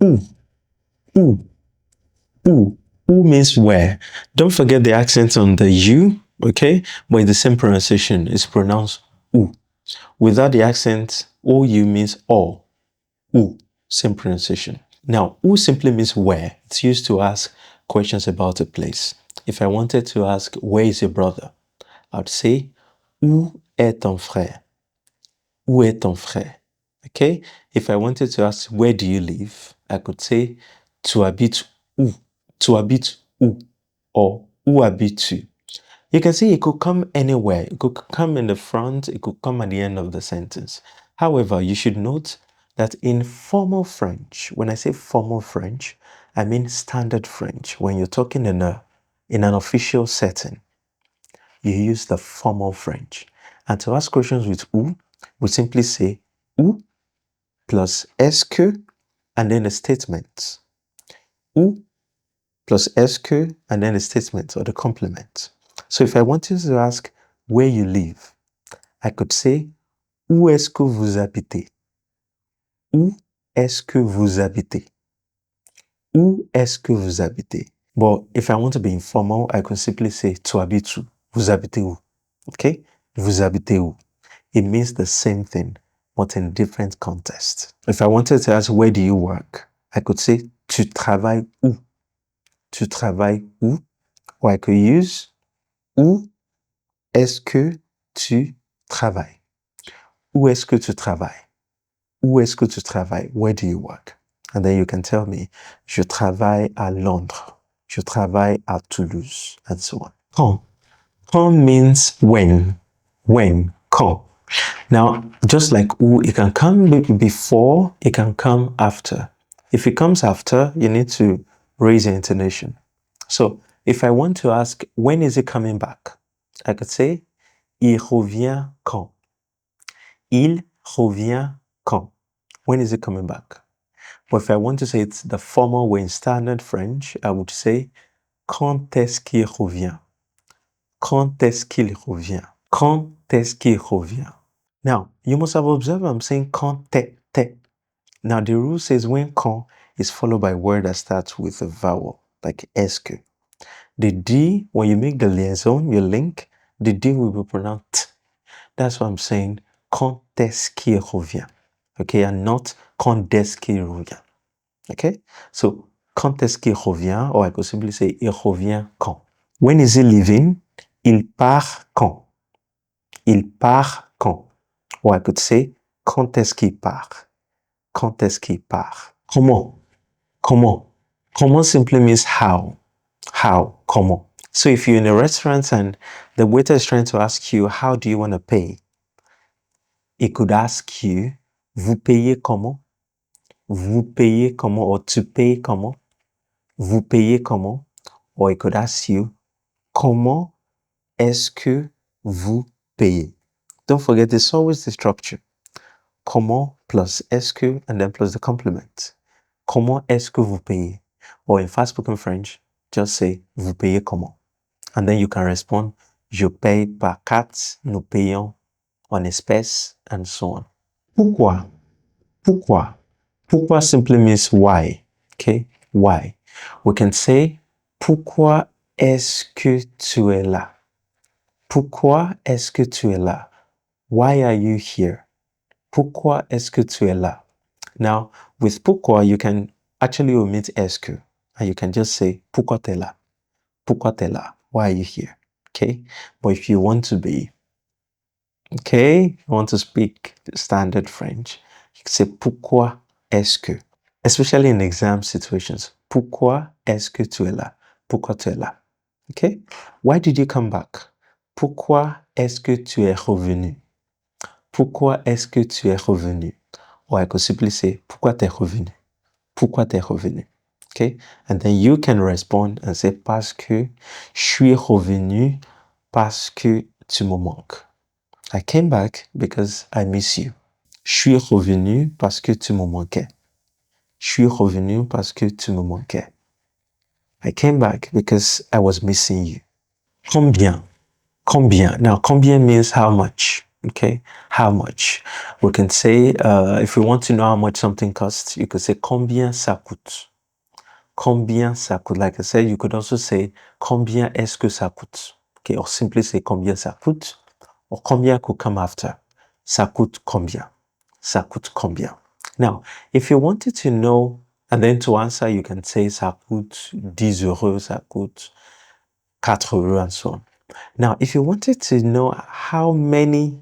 Où, où, où. Où means where. Don't forget the accent on the U, okay? But in the same pronunciation, it's pronounced où. Without the accent, OU means all. Où, same pronunciation. Now, où simply means where. It's used to ask questions about a place. If I wanted to ask, where is your brother? I'd say, où est ton frère? Où est ton frère? Okay? If I wanted to ask, where do you live? I could say, tu habites où? Tu habites où? Or, où habites-tu? You can see it could come anywhere. It could come in the front, it could come at the end of the sentence. However, you should note that in formal French, when I say formal French, I mean standard French. When you're talking in an official setting, you use the formal French. And to ask questions with où, we simply say où plus est-ce que and then a statement. Où plus est-ce que and then a statement or the complement. So if I wanted to ask where you live, I could say où est-ce que vous habitez? Où est-ce que vous habitez? Où est-ce que vous habitez? But if I want to be informal, I could simply say tu habites où? Vous habitez où? Okay? Vous habitez où? It means the same thing, but in different contexts. If I wanted to ask where do you work, I could say tu travailles où? Tu travailles où? Or I could use où est-ce que tu travailles? Où est-ce que tu travailles? Où est-ce que tu travailles? Where do you work? And then you can tell me, je travaille à Londres. Je travaille à Toulouse, and so on. Quand. Quand means when. When. Quand. Now, just like où, it can come before, it can come after. If it comes after, you need to raise your intonation. So, if I want to ask, when is it coming back? I could say, il revient quand? Il revient quand? When is it coming back? But if I want to say it's the formal way in standard French, I would say, quand est-ce qu'il revient? Quand est-ce qu'il revient? Quand est-ce qu'il revient? Now, you must have observed I'm saying quand te. Now, the rule says when quand is followed by a word that starts with a vowel, like est-ce que. The D, when you make the liaison, your link, the D will be pronounced t. That's why I'm saying quand est-ce qu'il revient. Okay, and not quand est-ce qu'il revient. Okay, so quand est-ce qu'il revient, or I could simply say il revient quand. When is he leaving? Il part quand. Il part quand. Or I could say quand est-ce qu'il part. Quand est-ce qu'il part. Comment. Comment. Comment simply means how. How. Comment. So if you're in a restaurant and the waiter is trying to ask you, how do you want to pay? He could ask you, vous payez comment? Vous payez comment? Or tu payes comment? Vous payez comment? Or he could ask you, comment est-ce que vous payez? Don't forget, there's always the structure. Comment plus est-ce que and then plus the complement. Comment est-ce que vous payez? Or in fast spoken French, just say vous payez comment? And then you can respond, je paye par carte, nous payons en espèces, and so on. Pourquoi? Pourquoi? Pourquoi simply means why. Okay? Why? We can say, pourquoi est-ce que tu es là? Pourquoi est-ce que tu es là? Why are you here? Pourquoi est-ce que tu es là? Now, with pourquoi, you can actually omit est-ce que, and you can just say, pourquoi t'es là? Pourquoi t'es là? Why are you here? Okay? But if you want to be, okay, you want to speak standard French, you can say, pourquoi est-ce que? Especially in exam situations. Pourquoi est-ce que tu es là? Pourquoi tu es là? Okay? Why did you come back? Pourquoi est-ce que tu es revenu? Pourquoi est-ce que tu es revenu? Or I could simply say, pourquoi t'es revenu? Pourquoi t'es revenu? Okay? And then you can respond and say, parce que je suis revenu parce que tu me manques. I came back because I miss you. Je suis revenu parce que tu me manquais. Je suis revenu parce que tu me manquais. I came back because I was missing you. Combien? Combien. Now, combien means how much. Okay, how much? We can say, if we want to know how much something costs, you could say combien ça coûte. Combien ça coûte? Like I said, you could also say combien est-ce que ça coûte? Okay, or simply say combien ça coûte, or combien could come after. Ça coûte combien? Ça coûte combien? Now, if you wanted to know, and then to answer, you can say ça coûte 10 euros, ça coûte 4 euros, and so on. Now, if you wanted to know how many,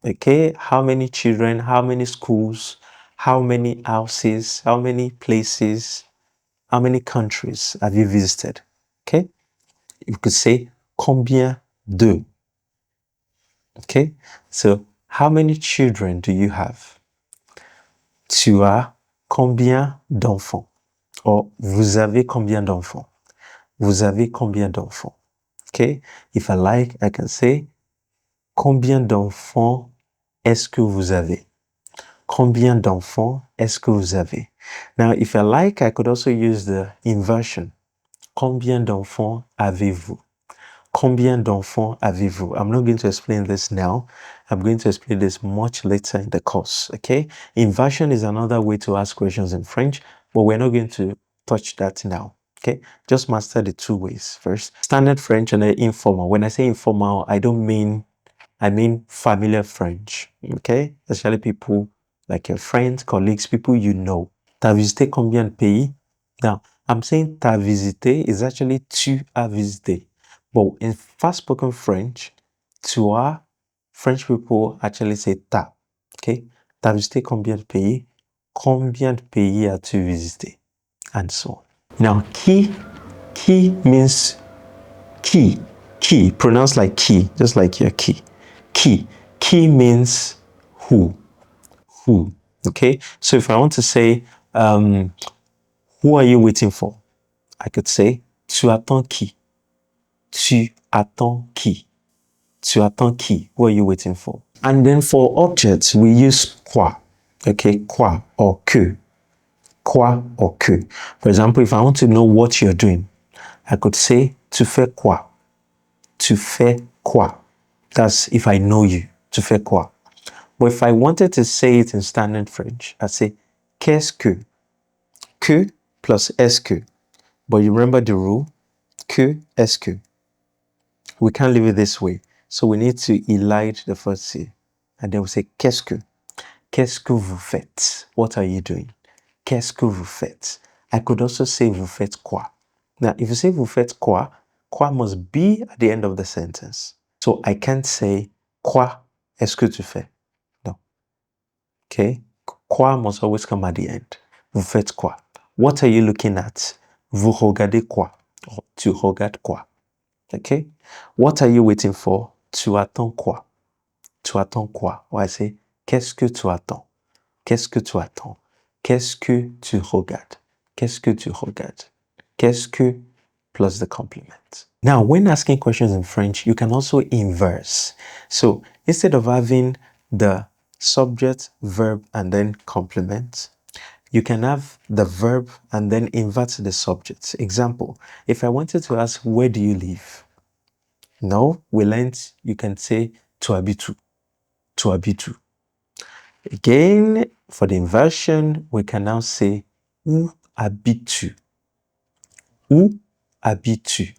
okay, how many children, how many schools, how many houses, how many places, how many countries have you visited? Okay, you could say combien de. Okay, so how many children do you have? Tu as combien d'enfants? Or vous avez combien d'enfants? Vous avez combien d'enfants? Okay, if I like, I can say combien d'enfants est-ce que vous avez? Combien d'enfants est-ce que vous avez? Now, if I like, I could also use the inversion. Combien d'enfants avez-vous? Combien d'enfants avez-vous? I'm not going to explain this now. I'm going to explain this much later in the course, okay? Inversion is another way to ask questions in French, but we're not going to touch that now, okay? Just master the two ways first. Standard French and then informal. When I say informal, I mean familiar French, okay? Especially people like your friends, colleagues, people you know. T'as visité combien de pays? Now, I'm saying t'as visité is actually tu as visité. But in fast-spoken French, tu as, French people actually say t'as, okay? T'as visité combien de pays? Combien de pays as-tu visité? And so on. Now, qui means key, pronounced like key, just like your key. Key means who, okay? So if I want to say, who are you waiting for? I could say, tu attends qui? Tu attends qui? Tu attends qui? Who are you waiting for? And then for objects, we use quoi, okay? Quoi or que. Quoi or que. For example, if I want to know what you're doing, I could say, tu fais quoi? Tu fais quoi? That's if I know you. Tu fais quoi? But if I wanted to say it in standard French, I'd say, qu'est-ce que? Que plus est-ce que. But you remember the rule? Que, est-ce que. We can't leave it this way. So we need to elide the first C. And then we say, qu'est-ce que? Qu'est-ce que vous faites? What are you doing? Qu'est-ce que vous faites? I could also say, vous faites quoi? Now, if you say vous faites quoi, quoi must be at the end of the sentence. So I can't say, quoi est-ce que tu fais? No. Okay? Quoi must always come at the end. Vous faites quoi? What are you looking at? Vous regardez quoi? Or, tu regardes quoi? Okay? What are you waiting for? Tu attends quoi? Tu attends quoi? Or I say, qu'est-ce que tu attends? Qu'est-ce que tu attends? Qu'est-ce que tu regardes? Qu'est-ce que tu regardes? Qu'est-ce que plus the complement. Now, when asking questions in French, you can also inverse. So instead of having the subject, verb, and then complement, you can have the verb and then invert the subject. Example, if I wanted to ask, where do you live? No, we learned you can say tu habites où. Tu habites où. Again, for the inversion, we can now say où habites-tu? Où habites-tu?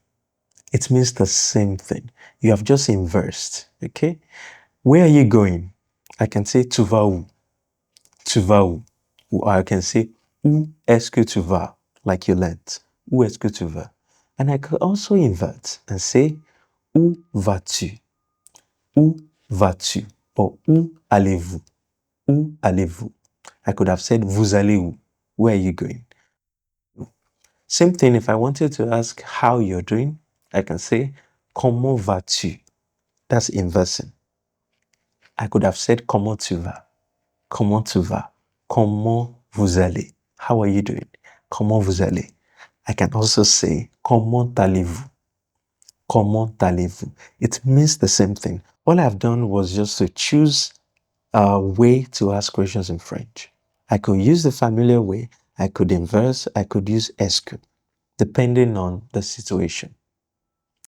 It means the same thing. You have just inversed, okay? Where are you going? I can say tu vas où? Tu vas où? Or I can say où est-ce que tu vas? Like you learnt. Où est-ce que tu vas? And I could also invert and say où vas-tu? Où vas-tu? Or où allez-vous? Où allez-vous? I could have said vous allez où? Where are you going? Same thing, if I wanted to ask how you're doing, I can say comment vas-tu? That's inversing. I could have said comment tu vas? Comment tu vas? Comment vous allez? How are you doing? Comment vous allez? I can also say comment allez-vous? Comment allez-vous? It means the same thing. All I've done was just to choose a way to ask questions in French. I could use the familiar way, I could inverse, I could use est-ce que, depending on the situation.